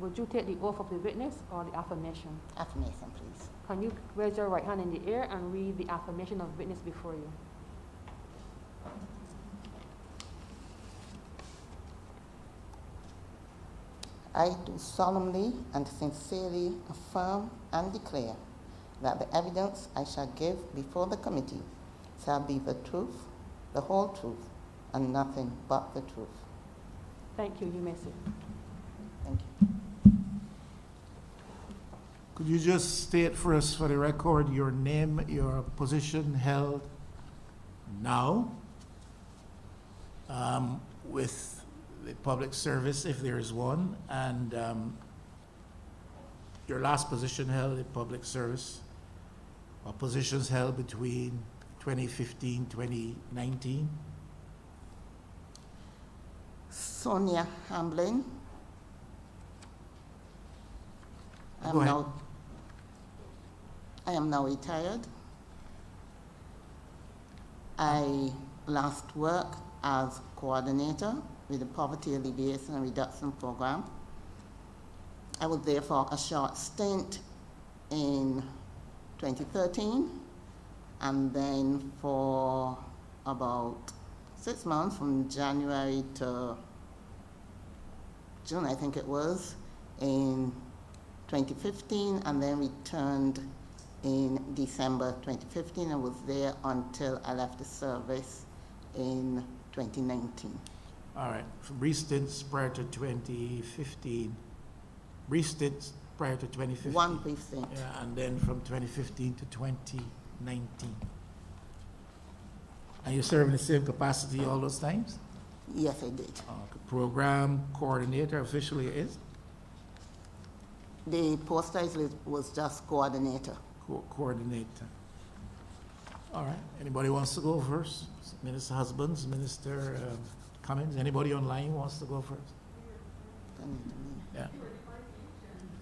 Would you take the oath of the witness or the affirmation? Affirmation, please. Can you raise your right hand in the air and read the affirmation of witness before you? I do solemnly and sincerely affirm and declare that the evidence I shall give before the committee shall be the truth, the whole truth, and nothing but the truth. Thank you. You may sit. Thank you. Could you just state for us, for the record, your name, your position held now with the public service, if there is one, and your last position held in public service, or positions held between 2015, 2019? Sonia Hamblin. Go ahead. I am now retired. I last worked as coordinator with the Poverty Alleviation and Reduction Program. I was there for a short stint in 2013, and then for about 6 months, from January to June, I think it was, in 2015, and then returned in December 2015. I was there until I left the service in 2019. All right, from re-stints prior to 2015, re-stints prior to 2015. One brief stint. Yeah, and then from 2015 to 2019. And you serve in the same capacity all those times? Yes, I did. Program coordinator officially is? The post title was just coordinator. Coordinator. All right, anybody wants to go first? Minister Husbands, Minister Cummings, anybody online wants to go first? Yeah.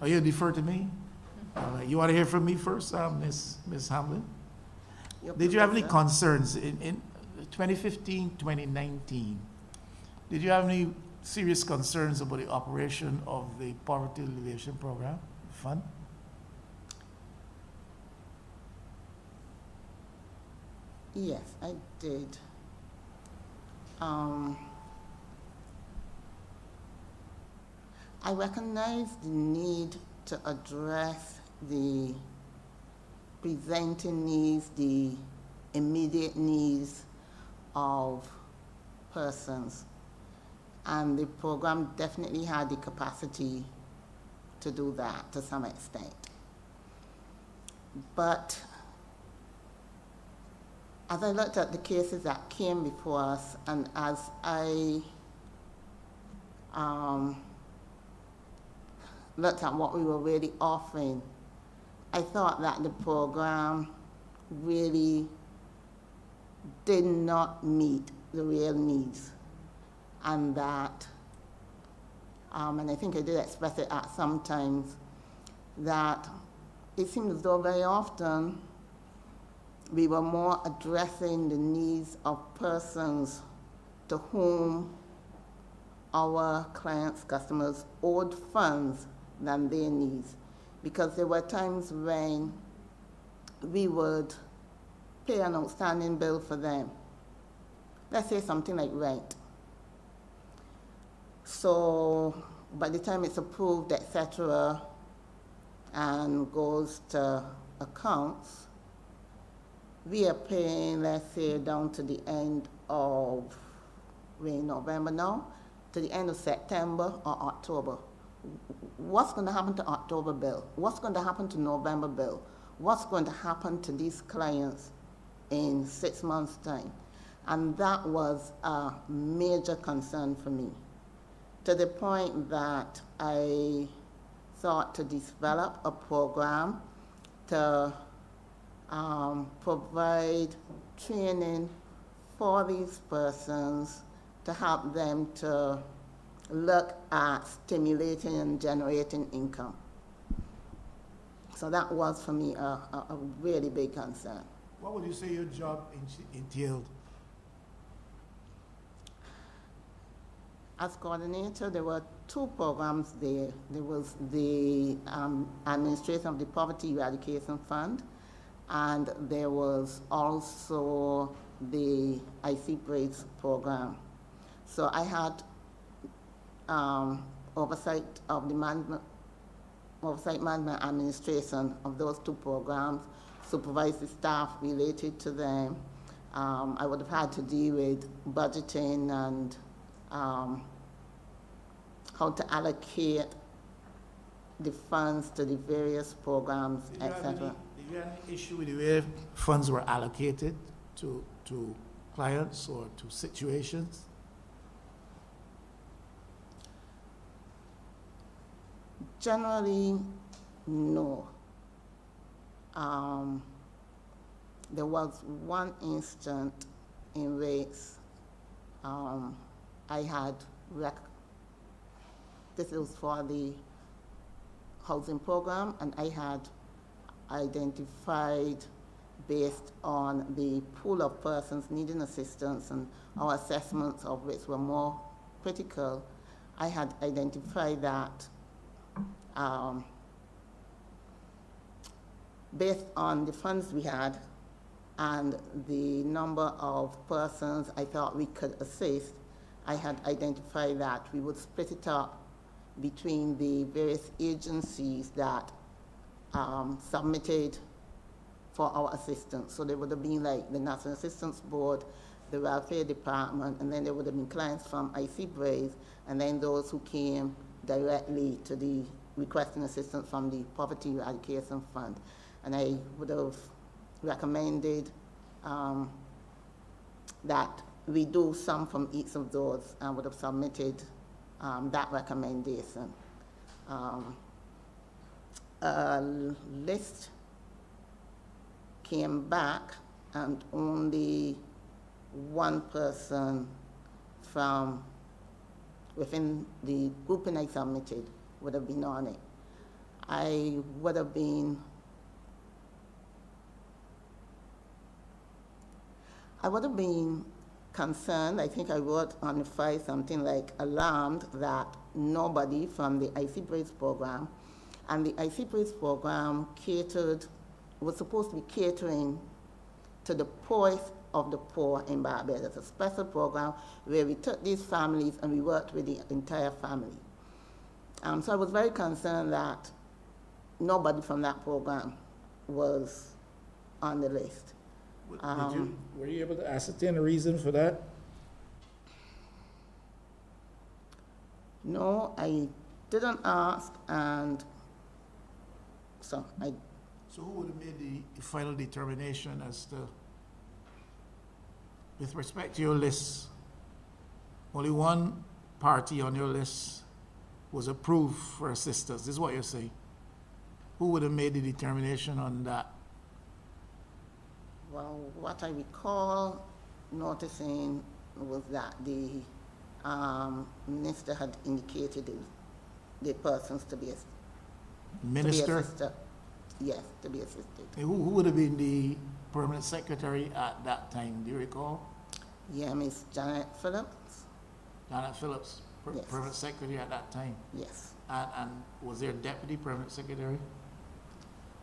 Oh, you defer to me? You want to hear from me first, Ms. Hamlin? Did you have any concerns in 2015, 2019? Did you have any serious concerns about the operation of the Poverty Alleviation Program Fund? Yes, I did. I recognize the need to address the presenting needs, the immediate needs of persons. And the program definitely had the capacity to do that to some extent. But as I looked at the cases that came before us, and as I looked at what we were really offering, I thought that the program really did not meet the real needs, and that, and I think I did express it at some times, that it seemed as though very often we were more addressing the needs of persons to whom our clients, customers, owed funds than their needs. Because there were times when we would pay an outstanding bill for them. Let's say something like rent. So by the time it's approved, etc., and goes to accounts, we are paying, let's say, down to the end of, we're in November now, to the end of September or October. What's going to happen to October bill? What's going to happen to November bill? What's going to happen to these clients in 6 months' time? And that was a major concern for me, to the point that I thought to develop a program to provide training for these persons to help them to look at stimulating and generating income. So that was for me a really big concern. What would you say your job entailed? As coordinator, there were two programs there. There was the administration of the Poverty Eradication Fund, and there was also the IC Braids program. So I had oversight of the management administration of those two programs, supervise the staff related to them. I would have had to deal with budgeting and how to allocate the funds to the various programs, etc. Did you have any issue with the way funds were allocated to clients or to situations? Generally, no. There was one instant in which I had, this was for the housing program, and I had identified, based on the pool of persons needing assistance and our assessments of which were more critical, I had identified that based on the funds we had and the number of persons I thought we could assist, I had identified that we would split it up between the various agencies that submitted for our assistance. So there would have been like the National Assistance Board, the Welfare Department, and then there would have been clients from IC Braids, and then those who came directly to the requesting assistance from the Poverty Eradication Fund. And I would have recommended that we do some from each of those, and would have submitted that recommendation. A list came back, and only one person from within the grouping I submitted would have been on it. I would have been concerned. I think I wrote on the file something like alarmed that nobody from the IC Braids program, and the IC Braids program was supposed to be catering to the poorest of the poor in Barbados. It's a special program where we took these families and we worked with the entire family. So I was very concerned that nobody from that program was on the list. Were you able to ascertain the reason for that? No, I didn't ask, and so I... So who would have made the final determination as to, with respect to your list, only one party on your list was approved for assistance? This is what you're saying. Who would have made the determination on that? Well, what I recall noticing was that the minister had indicated the persons to be Minister? Yes, to be assisted. Who would have been the permanent secretary at that time? Do you recall? Yeah, Miss Janet Phillips. Janet Phillips, Yes. permanent secretary at that time. Yes. And was there a deputy permanent secretary?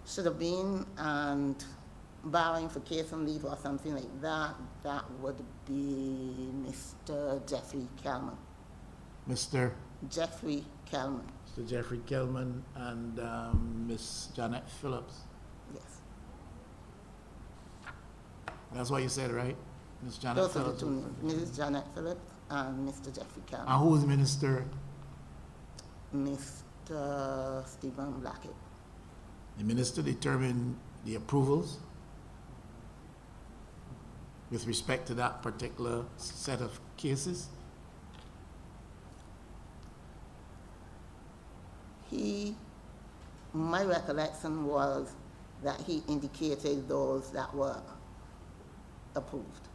Should have been, and barring for case and leave or something like that, that would be Mr. Jeffrey Kelman. Mr. Jeffrey Kelman. Mr. Jeffrey Kelman and Miss Janet Phillips. Yes. That's what you said, right? Miss Janet Those are Phillips. the two names, Mrs. Janet Phillips and Mr. Jeffrey Kelman. And who was minister? Mr. Stephen Blackett. The minister determined the approvals with respect to that particular set of cases? My recollection was that he indicated those that were approved.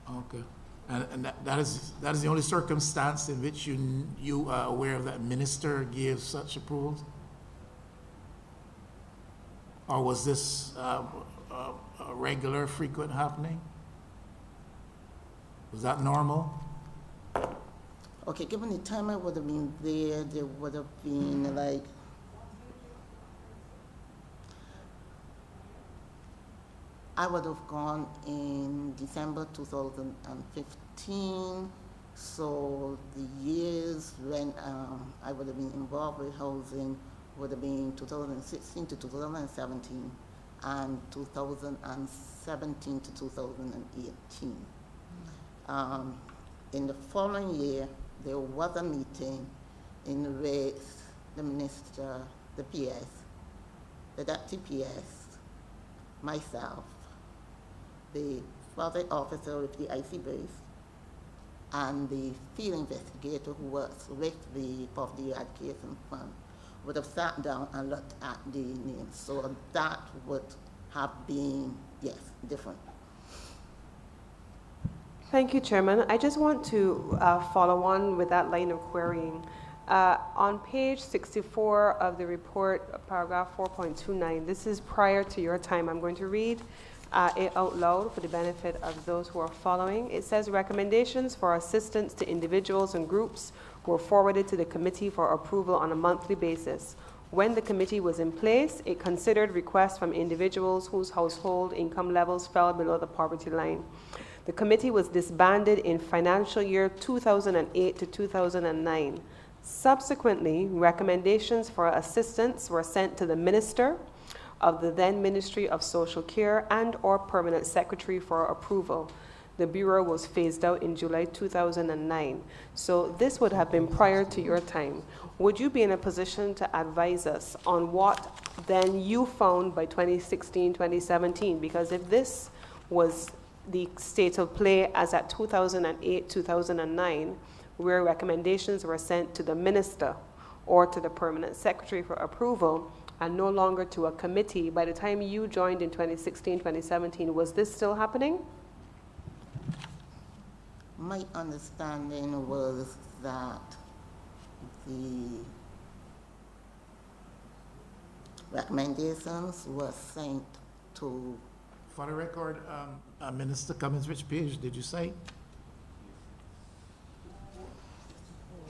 Okay. And that is the only circumstance in which you are aware of that minister gave such approvals? Or was this a regular, frequent happening? Was that normal? Okay, given the time I would have been there would have been like, I would have gone in December 2015. So the years when I would have been involved with housing would have been 2016 to 2017 and 2017 to 2018. In the following year, there was a meeting in which the minister, the PS, the deputy PS, myself, the project officer with the IC base, and the field investigator who works with the Poverty Eradication Fund would have sat down and looked at the names. So that would have been, yes, different. Thank you, Chairman. I just want to follow on with that line of querying. On page 64 of the report, paragraph 4.29, this is prior to your time. I'm going to read it out loud for the benefit of those who are following. It says, recommendations for assistance to individuals and groups were forwarded to the committee for approval on a monthly basis. When the committee was in place, it considered requests from individuals whose household income levels fell below the poverty line. The committee was disbanded in financial year 2008 to 2009. Subsequently, recommendations for assistance were sent to the minister of the then Ministry of Social Care and or permanent secretary for approval. The Bureau was phased out in July 2009. So this would have been prior to your time. Would you be in a position to advise us on what then you found by 2016, 2017? Because if this was the state of play as at 2008, 2009, where recommendations were sent to the minister or to the permanent secretary for approval and no longer to a committee, by the time you joined in 2016, 2017, was this still happening? My understanding was that the recommendations were sent to... For the record, Minister Cummings, which page did you say?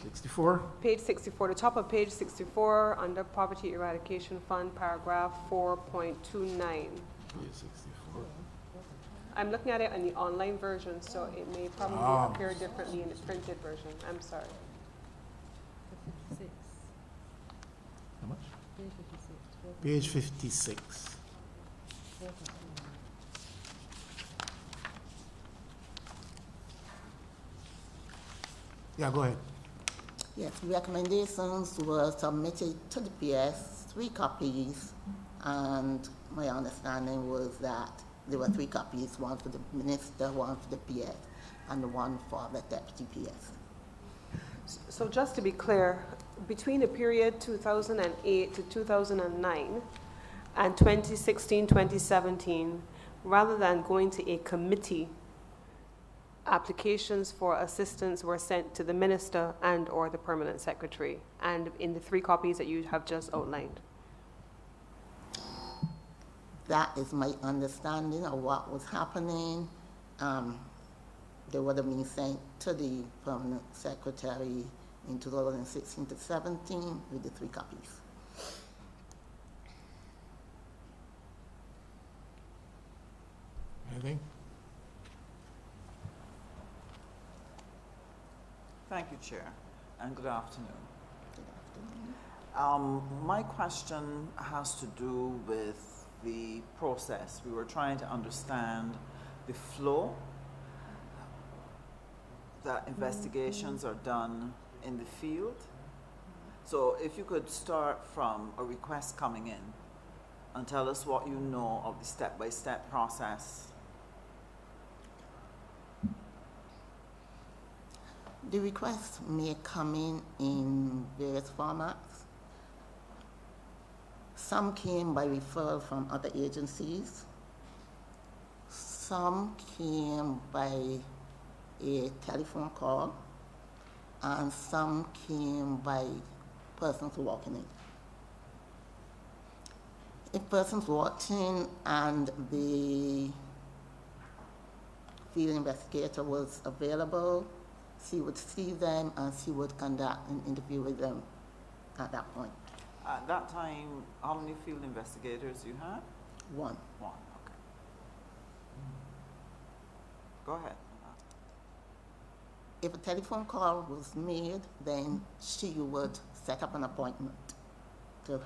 64? Page 64, the top of page 64, under Poverty Eradication Fund, paragraph 4.29. Page 64. I'm looking at it in the online version, so it may probably appear differently in the printed version. I'm sorry. How much? Page 56. Yeah, go ahead. Yes, recommendations were submitted to the PS, 3 copies, and my understanding was that there were 3 copies, one for the minister, one for the PS, and one for the deputy PS. So just to be clear, between the period 2008 to 2009 and 2016, 2017, rather than going to a committee, applications for assistance were sent to the minister and or the permanent secretary, and in the 3 copies that you have just outlined. That is my understanding of what was happening. They would have been sent to the permanent secretary in 2016 to 17 with the 3 copies. Anything? Thank you, Chair, and good afternoon. My question has to do with the process. We were trying to understand the flow that investigations are done in the field. So if you could start from a request coming in and tell us what you know of the step-by-step process. The requests may come in various formats. Some came by referral from other agencies. Some came by a telephone call, and some came by persons walking in. If persons walked in and the field investigator was available, She would see them and she would conduct an interview with them at that point. At that time, how many field investigators you had? One. One, okay. Go ahead. If a telephone call was made, then she would set up an appointment to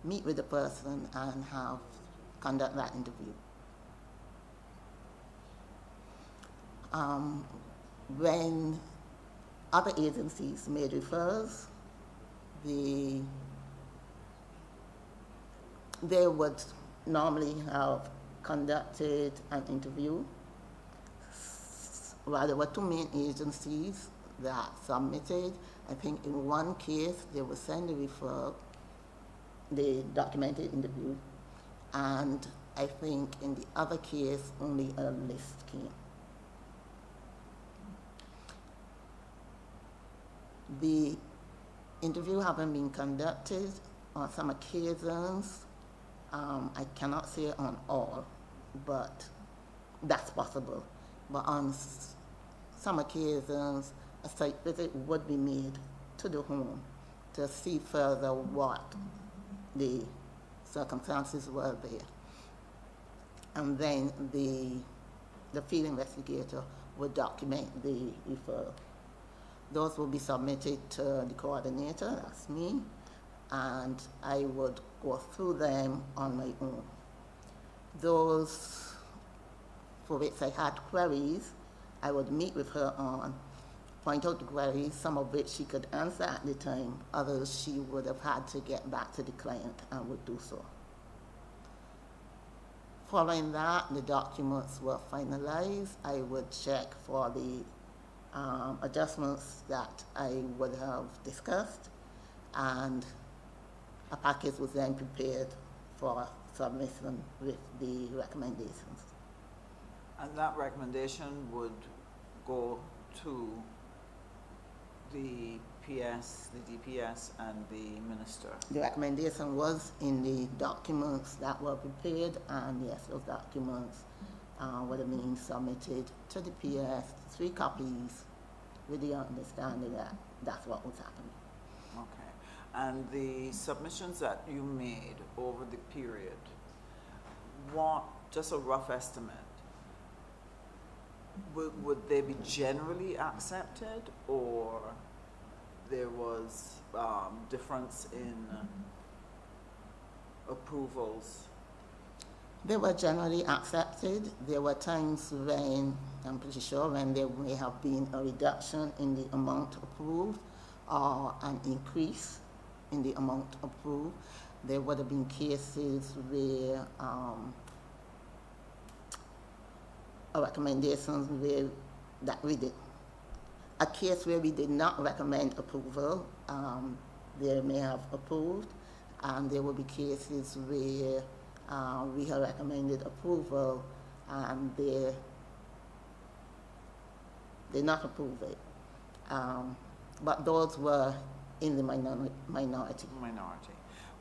meet with the person and conduct that interview. When other agencies made referrals, they would normally have conducted an interview. Well, there were two main agencies that submitted. I think in one case, they would send a referral, the documented interview, and I think in the other case, only a list came. The interview having been conducted on some occasions, I cannot say on all, but that's possible. But on some occasions, a site visit would be made to the home to see further what the circumstances were there. And then the field investigator would document the referral. Those will be submitted to the coordinator, that's me, and I would go through them on my own. Those for which I had queries, I would meet with her on, point out the queries, some of which she could answer at the time, others she would have had to get back to the client and would do so. Following that, the documents were finalized. I would check for the adjustments that I would have discussed, and a package was then prepared for submission with the recommendations. And that recommendation would go to the PS, the DPS, and the minister. The recommendation was in the documents that were prepared, and yes, those documents would have been submitted to the PS, 3 copies, with the understanding that that's what was happening. Okay. And the submissions that you made over the period, what, just a rough estimate, would they be generally accepted, or there was difference in approvals? They were generally accepted. There were times when, I'm pretty sure, when there may have been a reduction in the amount approved or an increase in the amount approved. There would have been cases where recommendations where that we did. A case where we did not recommend approval, they may have approved, and there will be cases where we have recommended approval and they not approve it. But those were in the minority.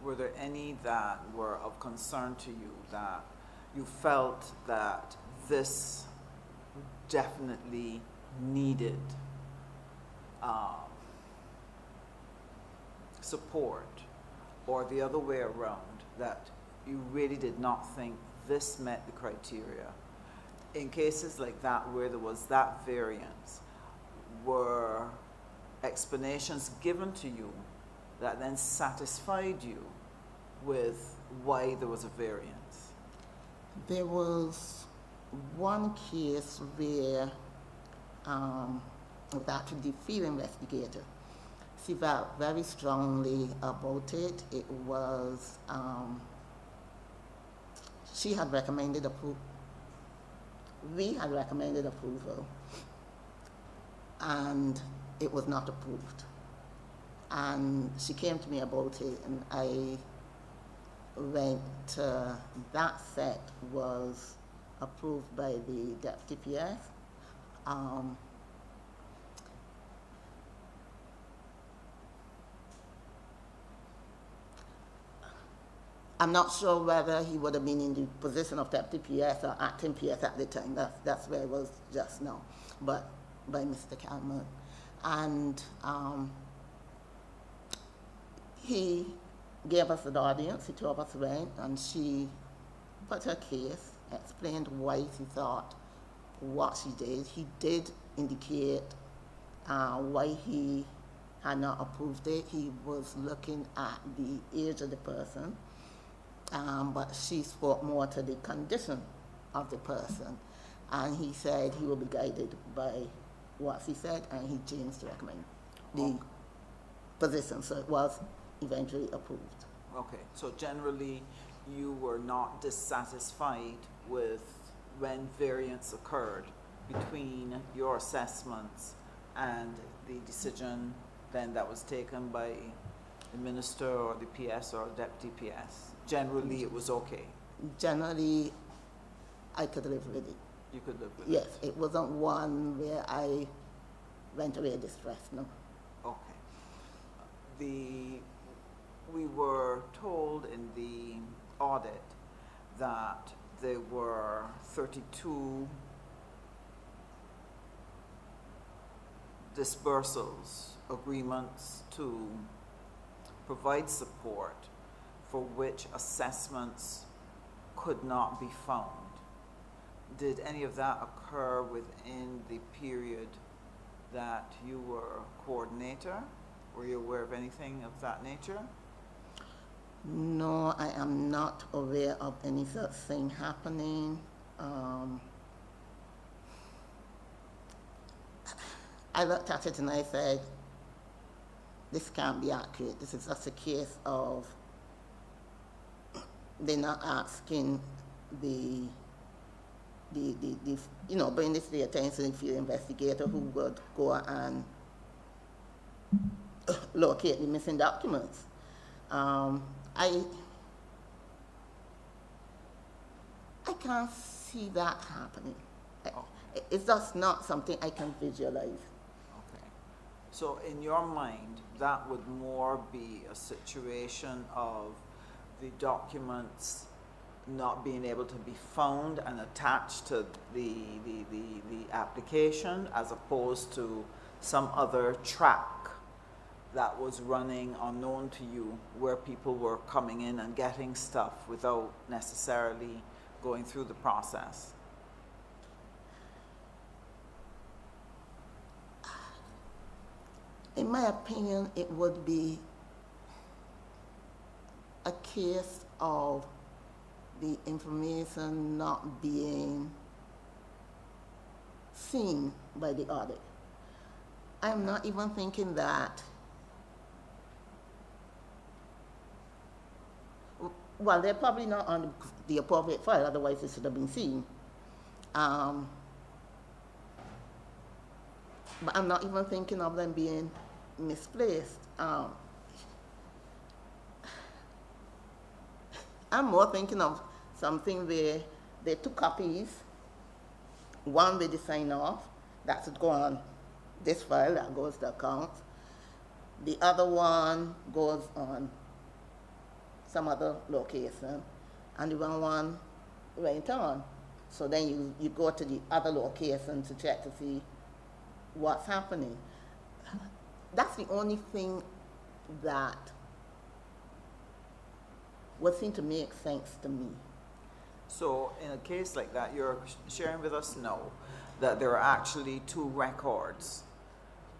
Were there any that were of concern to you, that you felt that this definitely needed support, or the other way around, that you really did not think this met the criteria? In cases like that where there was that variance, were explanations given to you that then satisfied you with why there was a variance? There was one case where that the field investigator, she felt very strongly about it. It was, she had recommended approval. We had recommended approval, and it was not approved. And she came to me about it, and I went to, that set was approved by the Deputy PS. I'm not sure whether he would have been in the position of Deputy PS or acting PS at the time. That's where it was just now. But by Mr. Calman. And he gave us an audience, the two of us went, and she put her case, explained why she thought what she did. He did indicate why he had not approved it. He was looking at the age of the person, but she spoke more to the condition of the person. And he said he will be guided by what she said, and he changed to recommend the position. So it was eventually approved. Okay, so generally you were not dissatisfied with when variance occurred between your assessments and the decision then that was taken by the minister or the PS or deputy PS. Generally it was okay. Generally, I could live with it. You could live with Yes, it wasn't one where I went away distressed, no. Okay. We were told in the audit that there were 32 dispersals, agreements to provide support for which assessments could not be found. Did any of that occur within the period that you were coordinator? Were you aware of anything of that nature? No, I am not aware of any such thing happening. I looked at it and I said, this can't be accurate. This is just a case of they're not asking the bring this to the attention of the investigator who would go and locate the missing documents. I can't see that happening. It's just not something I can visualize. Okay. So in your mind, that would more be a situation of the documents not being able to be found and attached to the application, as opposed to some other track that was running unknown to you, where people were coming in and getting stuff without necessarily going through the process. In my opinion, it would be a case of the information not being seen by the audit. I'm not even thinking that, well, they're probably not on the appropriate file, otherwise it should have been seen. But I'm not even thinking of them being misplaced. I'm more thinking of something where there are two copies, one with the sign off, that should go on this file, that goes to accounts. The other one goes on some other location, and the one went on. So then you go to the other location to check to see what's happening. That's the only thing that would seem to make sense to me. So in a case like that, you're sharing with us now that there are actually two records,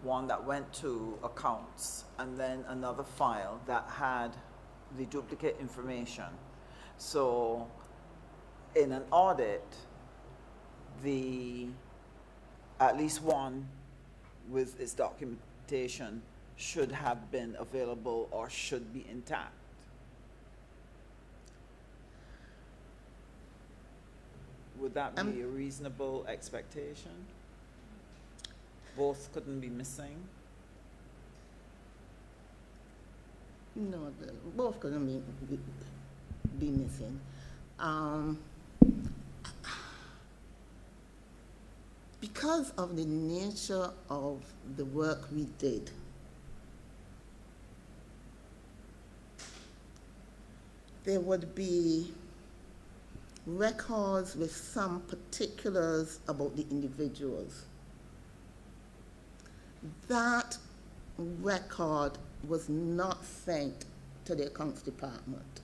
one that went to accounts and then another file that had the duplicate information. So in an audit, at least one with its documentation should have been available or should be intact. Would that be a reasonable expectation? Both couldn't be missing? No, both couldn't be missing. Because of the nature of the work we did, there would be records with some particulars about the individuals. that record was not sent to the accounts department.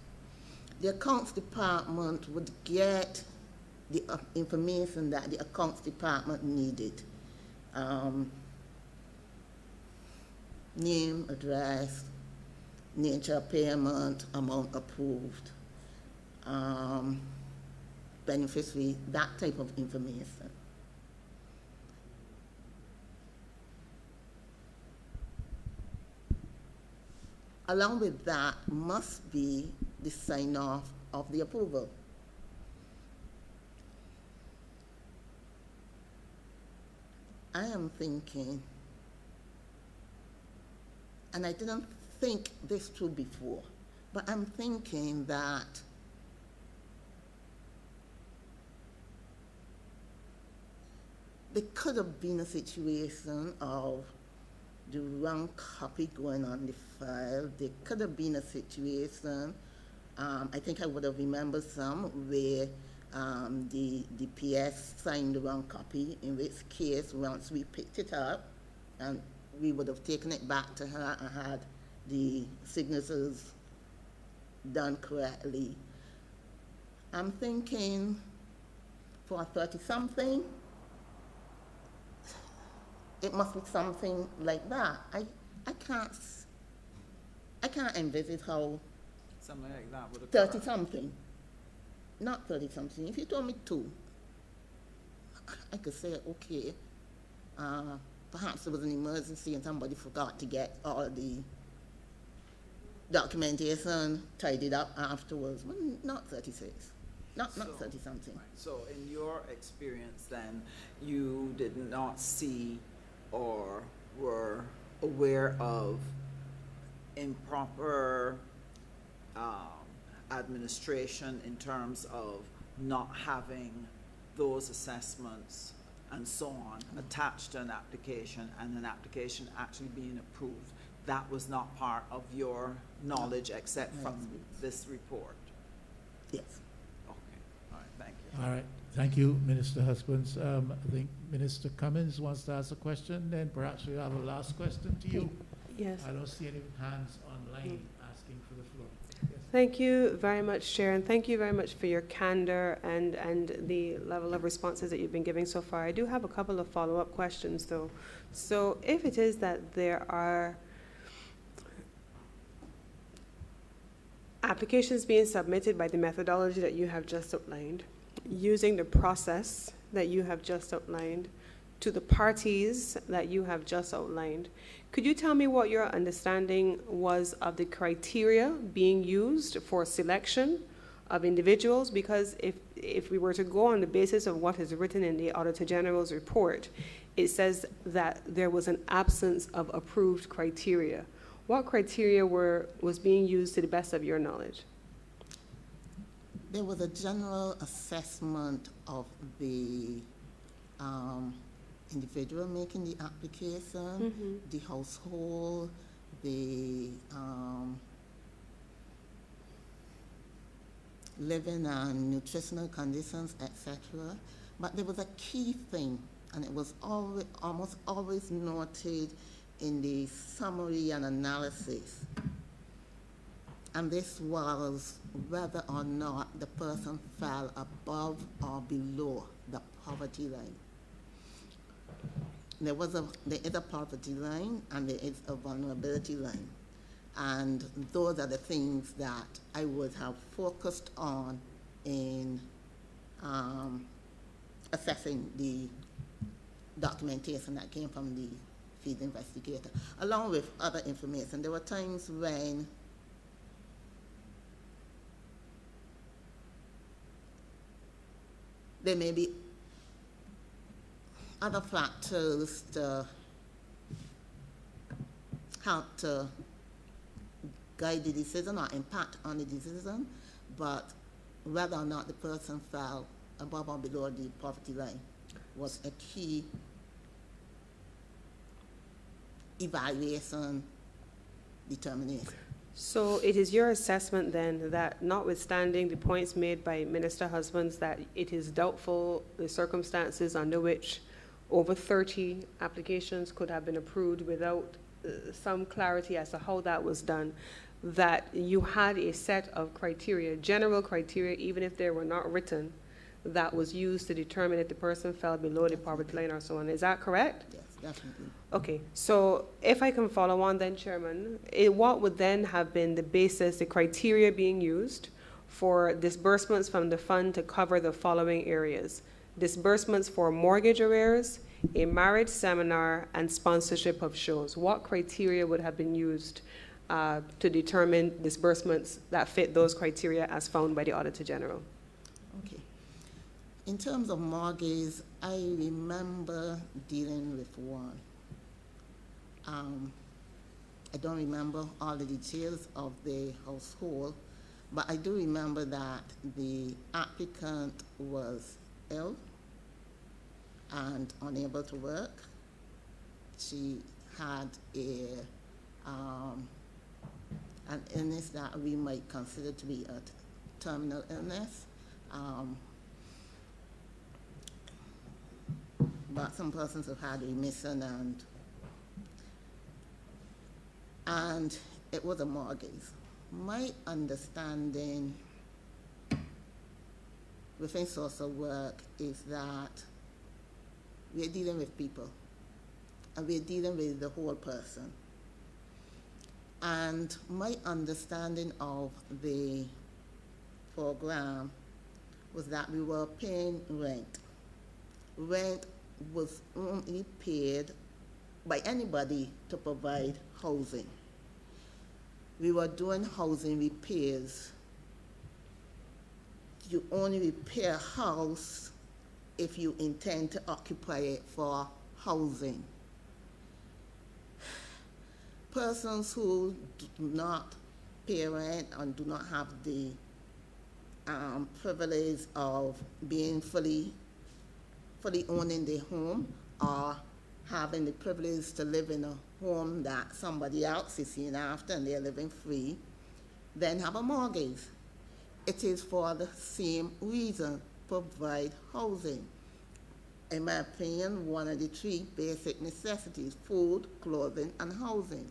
The accounts department would get the information that the accounts department needed. Name, address, nature of payment, amount approved, beneficiary, that type of information. Along with that must be the sign-off of the approval. I am thinking, and I didn't think this through before, but I'm thinking that there could have been a situation of the wrong copy going on the file. There could have been a situation, I think I would have remembered some, where the PS signed the wrong copy, in which case once we picked it up, and we would have taken it back to her and had the signatures done correctly. I'm thinking for a 30-something, it must be something like that. I can't envisage how Something like that would occur. 30-something, not 30-something. If you told me 2, I could say, okay, perhaps there was an emergency and somebody forgot to get all the documentation tidied up afterwards. Well, not 36, not 30-something. Right. So in your experience then, you did not see or were aware of improper administration in terms of not having those assessments and so on attached to an application, and an application actually being approved. That was not part of your knowledge except from this report. Yes. Okay. All right. Thank you. All right. Thank you, Minister Husbands. I think Minister Cummins wants to ask a question. Then perhaps we'll have a last question to you. Yes. I don't see any hands online asking for the floor. Yes. Thank you very much, Chair, and thank you very much for your candor and the level of responses that you've been giving so far. I do have a couple of follow-up questions, though. So if it is that there are applications being submitted by the methodology that you have just outlined, using the process that you have just outlined, to the parties that you have just outlined, could you tell me what your understanding was of the criteria being used for selection of individuals? Because if we were to go on the basis of what is written in the Auditor General's report, it says that there was an absence of approved criteria. What criteria was being used to the best of your knowledge? There was a general assessment of the individual making the application, the household, the living and nutritional conditions, etc. But there was a key thing, and it was almost always noted in the summary and analysis. And this was whether or not the person fell above or below the poverty line. There is a poverty line and there is a vulnerability line. And those are the things that I would have focused on in assessing the documentation that came from the field investigator, along with other information. There were times when there may be other factors to help to guide the decision or impact on the decision, but whether or not the person fell above or below the poverty line was a key evaluation determination. So it is your assessment then that, notwithstanding the points made by Minister Husbands that it is doubtful the circumstances under which over 30 applications could have been approved without some clarity as to how that was done, that you had a set of criteria, general criteria, even if they were not written, that was used to determine if the person fell below the poverty line or so on. Is that correct? Yes, definitely. Okay, so if I can follow on then, Chairman, what would then have been the basis, the criteria being used for disbursements from the fund to cover the following areas? Disbursements for mortgage arrears, a marriage seminar, and sponsorship of shows. What criteria would have been used to determine disbursements that fit those criteria as found by the Auditor General? Okay. In terms of mortgage, I remember dealing with one. I don't remember all the details of the household, but I do remember that the applicant was ill and unable to work. She had an illness that we might consider to be a terminal illness. But some persons have had remission, and it was a mortgage. My understanding within social work is that we're dealing with people, and we're dealing with the whole person. And my understanding of the program was that we were paying rent. Rent was only paid by anybody to provide housing. We were doing housing repairs. You only repair a house if you intend to occupy it for housing. Persons who do not pay rent and do not have the privilege of being fully owning their home, or having the privilege to live in a home that somebody else is seeing after and they're living free, then have a mortgage. It is for the same reason, provide housing. In my opinion, one of the three basic necessities: food, clothing, and housing.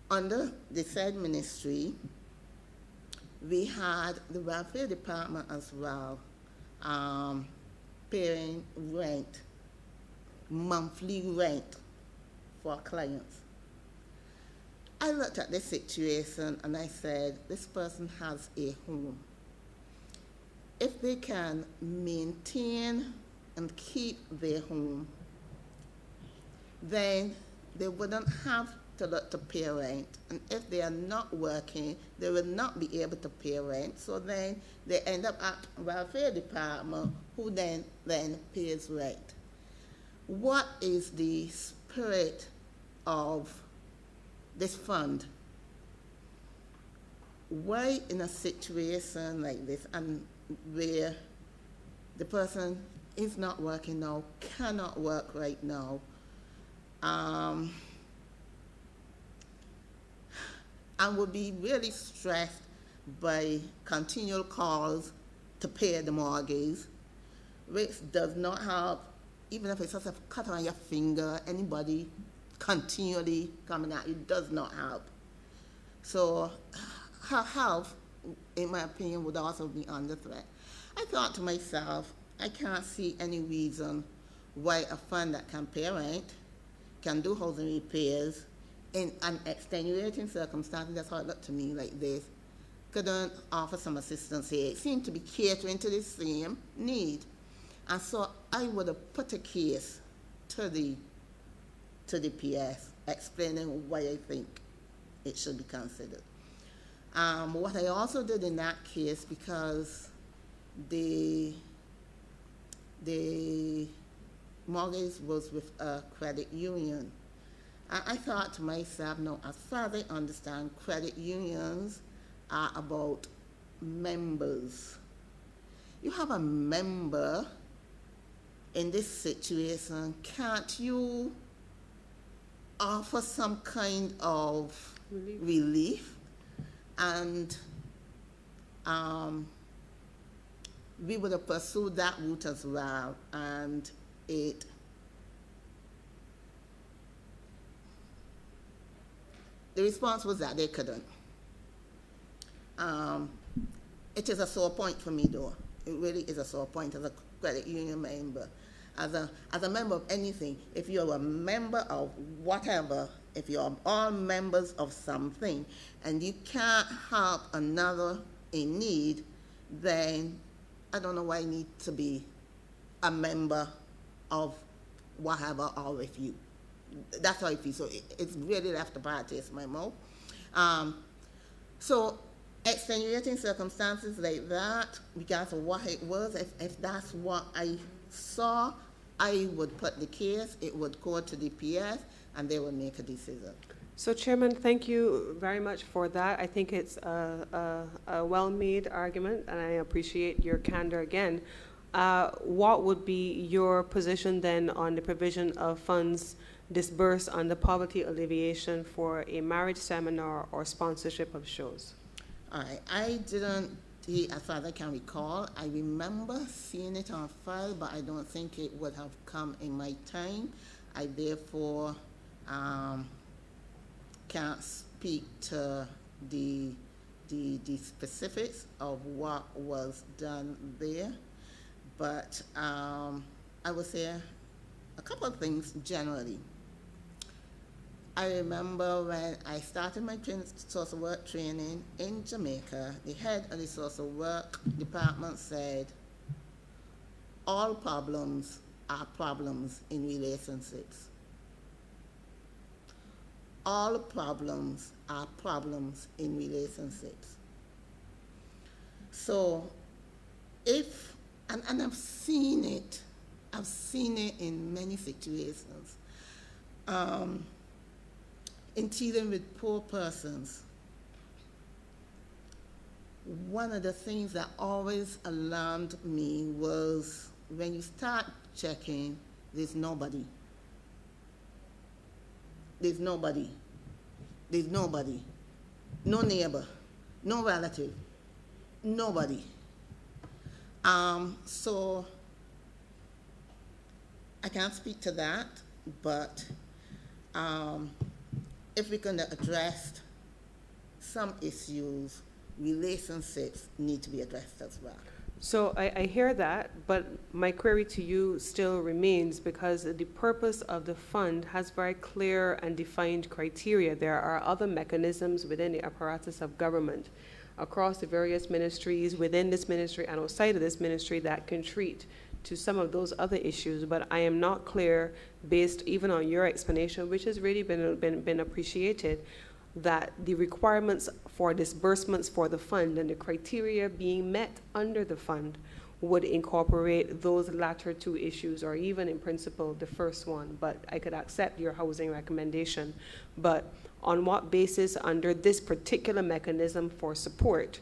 Under the said ministry, we had the welfare department as well, paying rent, monthly rent for clients. I looked at this situation and I said, this person has a home. If they can maintain and keep their home, then they wouldn't have to look to pay rent. And if they are not working, they will not be able to pay rent. So then they end up at welfare department, who then pays rent. What is the spirit of this fund? Why in a situation like this, and where the person is not working now, cannot work right now, and would be really stressed by continual calls to pay the mortgage, which does not have, even if it's just a cut on your finger, anybody continually coming at you, does not help. So her health, in my opinion, would also be under threat. I thought to myself, I can't see any reason why a fund that can pay rent, can do housing repairs, in an extenuating circumstance, that's how it looked to me, like this, couldn't offer some assistance here. It seemed to be catering to the same need. And so I would have put a case to the PS, explaining why I think it should be considered. What I also did in that case, because the mortgage was with a credit union, I thought to myself, no, as far as I understand, credit unions are about members. You have a member in this situation, can't you offer some kind of relief? And we would have pursued that route as well, and the response was that they couldn't. It is a sore point for me, though. It really is a sore point as a credit union member. As a member of anything, if you're a member of whatever, if you're all members of something, and you can't help another in need, then I don't know why you need to be a member of whatever or with you. That's how I feel. So it's really left a bad taste in my mouth. So extenuating circumstances like that, regardless of what it was, if that's what I saw, I would put the case, it would go to DPS, and they would make a decision. So, Chairman, thank you very much for that. I think it's a well-made argument, and I appreciate your candor again. What would be your position then on the provision of funds disbursed under poverty alleviation for a marriage seminar or sponsorship of shows? All right, I didn't, as far as I can recall, I remember seeing it on file, but I don't think it would have come in my time. I therefore can't speak to the specifics of what was done there, but I would say a couple of things generally. I remember when I started my social work training in Jamaica, the head of the social work department said, all problems are problems in relationships. All problems are problems in relationships. So if, and I've seen it in many situations, in dealing with poor persons, one of the things that always alarmed me was when you start checking, there's nobody. There's nobody. There's nobody. No neighbor, no relative, nobody. So I can't speak to that, but if we're going to address some issues, relationships need to be addressed as well. So I hear that, but my query to you still remains, because the purpose of the fund has very clear and defined criteria. There are other mechanisms within the apparatus of government across the various ministries, within this ministry and outside of this ministry, that can treat to some of those other issues, but I am not clear, based even on your explanation, which has really been appreciated, that the requirements for disbursements for the fund and the criteria being met under the fund would incorporate those latter two issues, or even in principle the first one. But I could accept your housing recommendation. But on what basis under this particular mechanism for support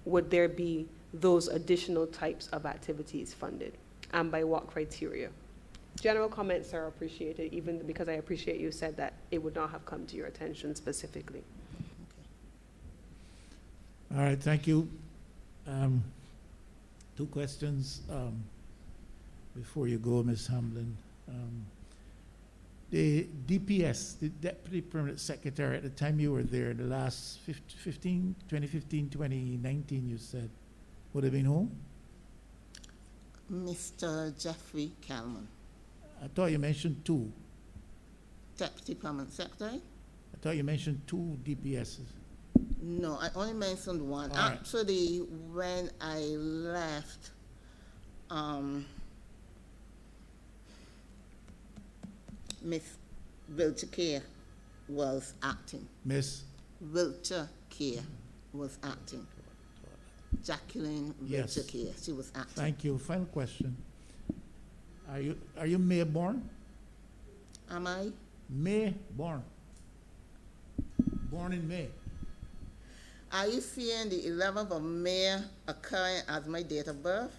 would there be those additional types of activities funded, and by what criteria? General comments are appreciated, even because I appreciate you said that it would not have come to your attention specifically. All right, thank you. Two questions before you go, Ms. Hamlin. The DPS, the Deputy Permanent Secretary, at the time you were there, the last 2015, 2019, you said, would have been who? Mr. Jeffrey Kalman. I thought you mentioned two. Deputy Permanent Secretary? I thought you mentioned two DPSs. No, I only mentioned one. All right. Actually, when I left, Miss Wiltshire Care was acting. Miss? Wiltshire Care was acting. Jacqueline Yes. Wiltshire Care, she was acting. Thank you. Final question. Are you May born? Am I? May born. Born in May. Are you seeing the 11th of May occurring as my date of birth?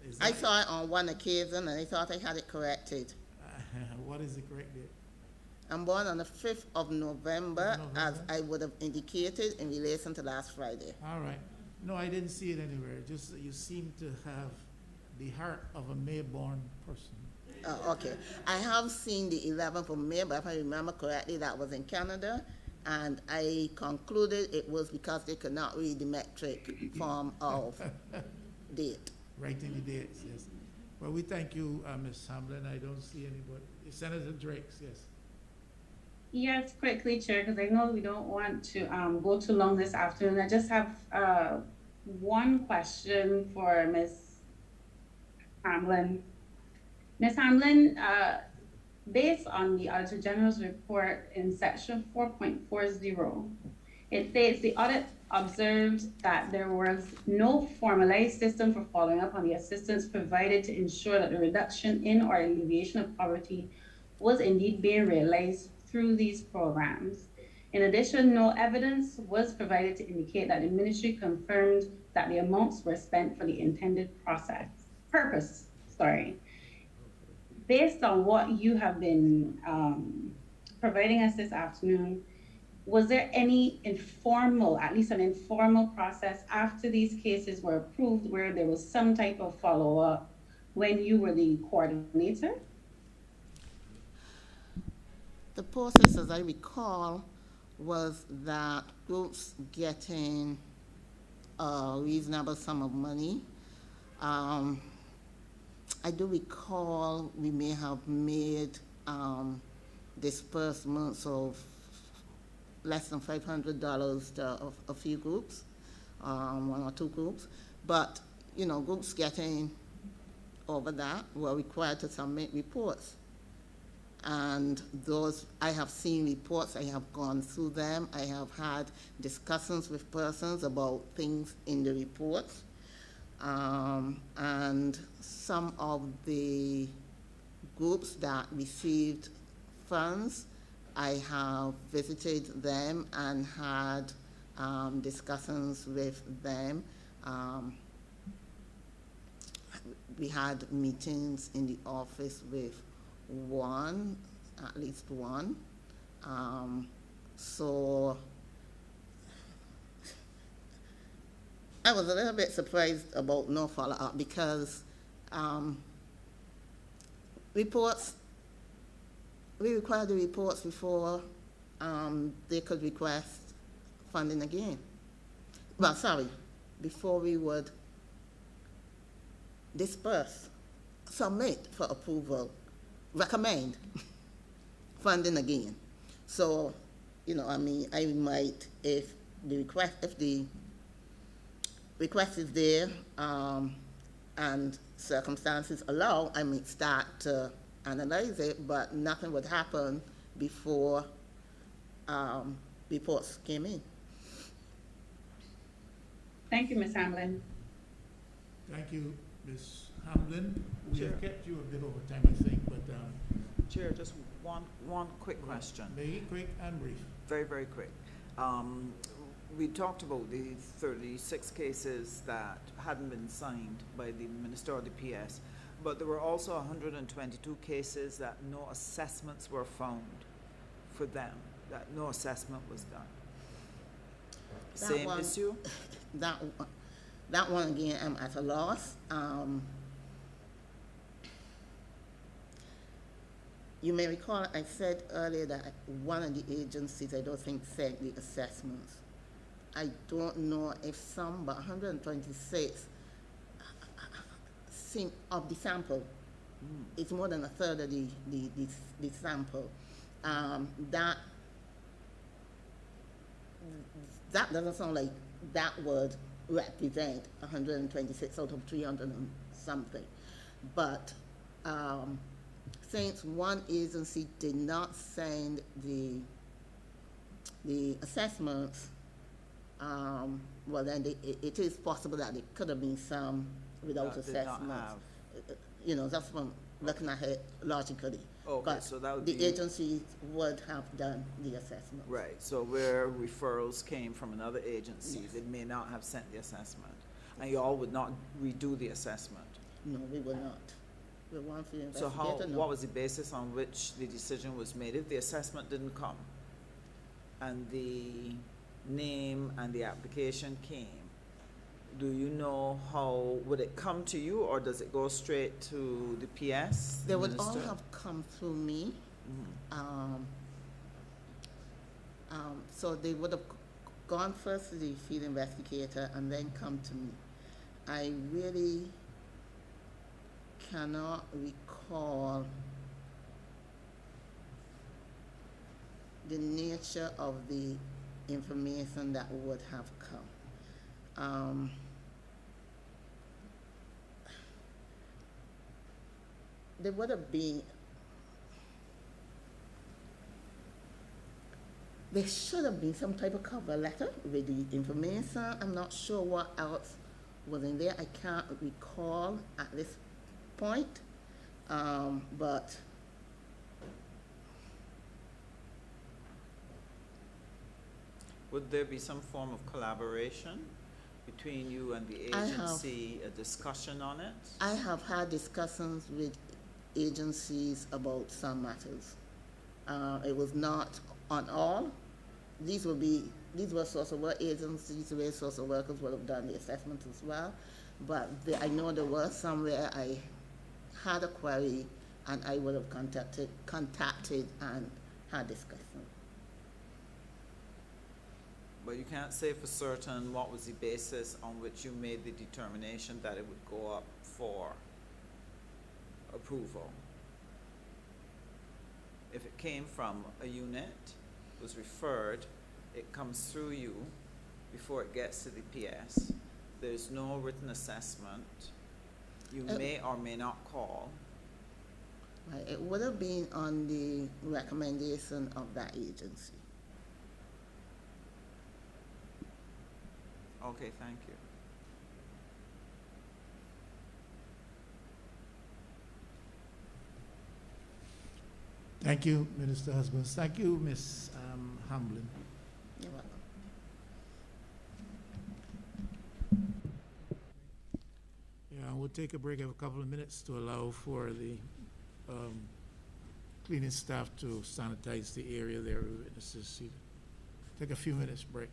Is I that- saw it on one occasion and I thought I had it corrected. What is the correct date? I'm born on the 5th of November, as November. I would have indicated in relation to last Friday. All right. No, I didn't see it anywhere. Just that you seem to have the heart of a May-born person. Okay. I have seen the 11th of May, but if I remember correctly, that was in Canada. And I concluded it was because they could not read the metric form of date. Writing the dates, yes. Well, we thank you, Ms. Hamlin. I don't see anybody. Senator Drakes, yes. Yes, quickly, Chair, because I know we don't want to go too long this afternoon. I just have one question for Ms. Hamlin. Ms. Hamlin, based on the Auditor General's report in section 4.40, it states the audit observed that there was no formalized system for following up on the assistance provided to ensure that the reduction in or alleviation of poverty was indeed being realized through these programs. In addition, no evidence was provided to indicate that the ministry confirmed that the amounts were spent for the intended purpose. Based on what you have been providing us this afternoon, was there any informal, at least an informal process after these cases were approved where there was some type of follow-up when you were the coordinator? The process, as I recall, was that groups getting a reasonable sum of money. I do recall we may have made disbursements of less than $500 to a few groups, one or two groups. But, you know, groups getting over that were required to submit reports. And those, I have seen reports, I have gone through them, I have had discussions with persons about things in the reports. And some of the groups that received funds, I have visited them and had discussions with them. We had meetings in the office with one, at least one. So I was a little bit surprised about no follow-up because reports, we required the reports before they could request funding again. Well, sorry, before we would disperse, submit for approval, recommend funding again. So, you know, I mean, I might, if the request is there and circumstances allow, I might start to analyze it, but nothing would happen before reports came in. Thank you, Ms. Hamlin. Thank you, Ms. Hamlin. We Chair. have kept you a bit over time, I think, but Chair, just one quick question. make it quick and brief. Very, very quick. We talked about the 36 cases that hadn't been signed by the Minister or the PS, but there were also 122 cases that no assessments were found for them, that no assessment was done. That Same one- issue? That one again, I'm at a loss. You may recall I said earlier that one of the agencies, I don't think, sent the assessments. I don't know if some, but 126 of the sample. It's more than a third of the sample. That doesn't sound like that would represent 126 out of 300 and something. But since one agency did not send the assessments, well then it is possible that it could have been some without That did not assessments. have. You know, that's from looking at it logically. Okay, But so that would the be. agencies would have done the assessment. Right, so where referrals came from another agency, they may not have sent the assessment. And you all would not redo the assessment. No, we will not. We want to So investigate. what was the basis on which the decision was made? If the assessment didn't come and the name and the application came, Do you know how, would it come to you or does it go straight to the PS? They would all minister? have come through me. Mhm. So they would have gone first to the field investigator and then come to me. I really cannot recall the nature of the information that would have come. There would have been, there should have been some type of cover letter with the information. I'm not sure what else was in there. I can't recall at this point, but Would there be some form of collaboration between you and the I have. agency, a discussion on it? I have had discussions with agencies about some matters. It was not on all. These were social work agencies where social workers would have done the assessment as well. But I know there were some where I had a query and I would have contacted and had discussion. But you can't say for certain what was the basis on which you made the determination that it would go up for approval. If it came from a unit, was referred, it comes through you before it gets to the PS. There's no written assessment. You may or may not call. Right, it would have been on the recommendation of that agency. Okay, thank you. Thank you, Minister Husbands. Thank you, Ms. Hamblin. You're welcome. Yeah, we'll take a break of a couple of minutes to allow for the cleaning staff to sanitize the area there. Witnesses seated. Take a few minutes break.